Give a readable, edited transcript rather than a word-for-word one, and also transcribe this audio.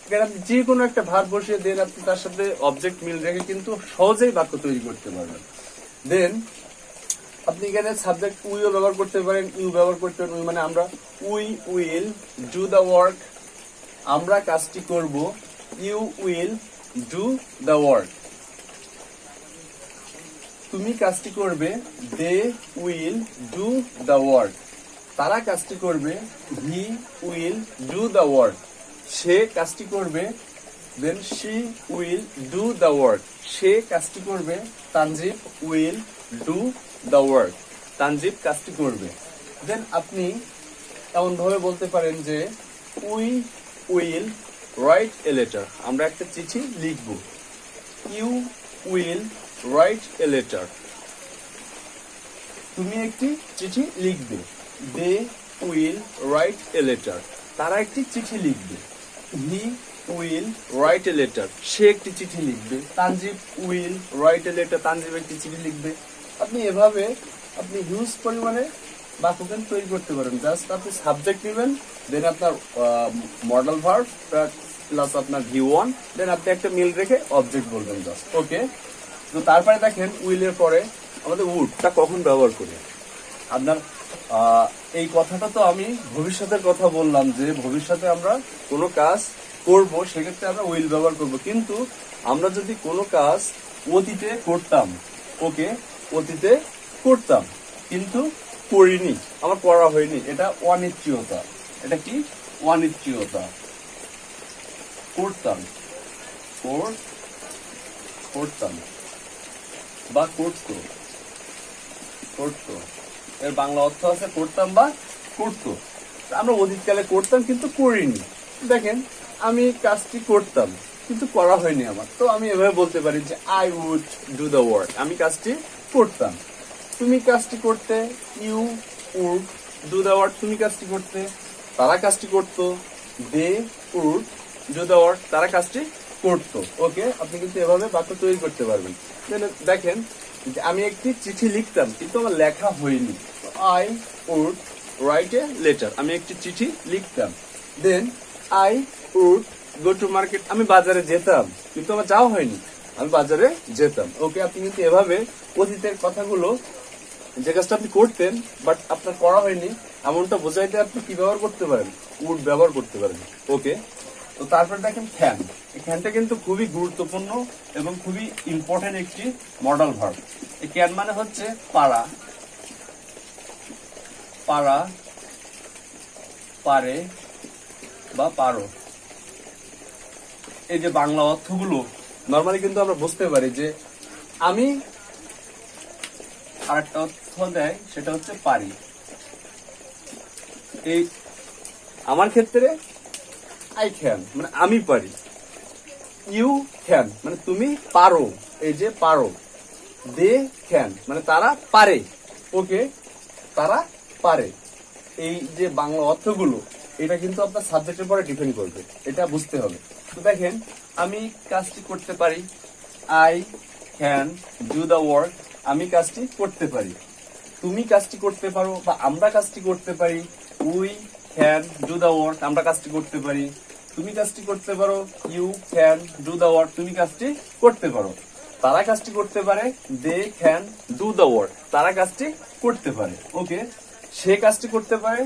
এখানে আপনি যে কোনো একটা ভার্ব বসিয়ে দেন, আপনি তার সাথে অবজেক্ট মিল রেখে কিন্তু সহজেই বাক্য তৈরি করতে পারবেন। দেন আপনি এখানে সাবজেক্ট উইও ব্যবহার করতে পারেন, ইউ ব্যবহার করতে পারেন। উই মানে আমরা, we will do the work, আমরা কাজটি করব। You will do the work, তুমি কাজটি করবে। They will do the work, তারা কাজটি করবে। He will do the work, সে কাজটি করবে। Then she will do the work, সে কাজটি করবে। Tanjib will do the work, Tanjib কাজটি করবে। দেন আপনি এমন ভাবে বলতে পারেন যে we will write a letter, আমরা একটা চিঠি লিখব। You will write a letter, তুমি একটি চিঠি লিখবে। They will write a letter, তারা একটি চিঠি লিখবে। He will write a letter, সে একটি চিঠি লিখবে। Tanjib will write a letter, Tanjib একটি চিঠি লিখবে। আপনি এভাবে আপনি হিউজ পরিমাণে বাক্যখান তৈরি করতে পারেন। জাস্ট আপনি সাবজেক্ট নেবেন, দেন আপনার মডেল ভার্ব প্লাস আপনার ভিউ ওয়ান, দেন আপনি একটা মিল রেখে অবজেক্ট বলবেন জাস্ট। ওকে, তো তারপরে দেখেন উইলের পরে আমাদের উডটা কখন ব্যবহার করি। আপনার এই কথাটা তো আমি ভবিষ্যতের কথা বললাম যে ভবিষ্যতে আমরা কোনো কাজ করব, সেক্ষেত্রে আমরা উইল ব্যবহার করব। কিন্তু আমরা যদি কোনো কাজ অতীতে করতাম, ওকে, অতীতে করতাম কিন্তু করিনি, আমার করা হয়নি, এটা অনিশ্চয়তা। এটা কি? অনিশ্চয়তা। করতাম, করতাম বা করতো, করতো, এর বাংলা অর্থ আছে করতাম বা করতো। আমরা অতীতকালে করতাম কিন্তু করিনি। দেখেন আমি কাজটি করতাম কিন্তু করা হয়নি আমার, তো আমি এভাবে বলতে পারি যে I would do the work, আমি কাজটি করতাম। তুমি কাজটি করতে, you would do the work, তুমি কাজটি করতে। তারা কাজটি করতো, they would do the work, তারা কাজটি করতো। ওকে, আপনি কিন্তু এভাবে বাক্য তৈরি করতে পারবেন। দেখেন আমি একটি চিঠি লিখতাম কিন্তু আমার লেখা হয়নি, I would write a letter, আমি একটি চিঠি লিখতাম। Then I would go to market, আমি বাজারে যেতাম কিন্তু আমার যাওয়া হয়নি, আমি বাজারে যেতাম। ওকে, আপনি কিন্তু এভাবে অতীতের কথাগুলো, যে কাজটা আপনি করতেন বাট আপনার করা হয়নি এমনটা বোঝাইতে আপনি কি ব্যবহার করতে পারেন? উড ব্যবহার করতে পারেন। ওকে, তো তারপর দেখেন ক্যান, এই ক্যানটা কিন্তু খুবই গুরুত্বপূর্ণ এবং খুবই ইম্পর্টেন্ট একটি মডেল ভার্ব। এই ক্যান মানে হচ্ছে পারা, পারা, পারে বা পারো। এই যে বাংলা অর্থগুলো নর্মালি কিন্তু আমরা বুঝতে পারি যে আমি, আরেকটা অর্থ দেয় সেটা হচ্ছে পারি। এই আমার ক্ষেত্রে আই ক্যান মানে আমি পারি, ইউ ক্যান মানে তুমি পারো, এই যে পারো। দে ক্যান মানে তারা পারে, ওকে, তারা পারে। এই যে বাংলা অর্থগুলো এটা কিন্তু আপনার সাবজেক্টের পরে ডিপেন্ড করবে, এটা বুঝতে হবে। তো দেখেন আমি কাজটি করতে পারি, I can do the work, আমি কাজটি করতে পারি। তুমি কাজটি করতে পারো বা আমরা কাজটি করতে পারি, we can do the work, আমরা কাজটি করতে পারি। তুমি কাজটি করতে পারো, you can do the work, তুমি কাজটি করতে পারো। তারা কাজটি করতে পারে, they can do the work, তারা কাজটি করতে পারে। ওকে, সে কাজটি করতে পারে,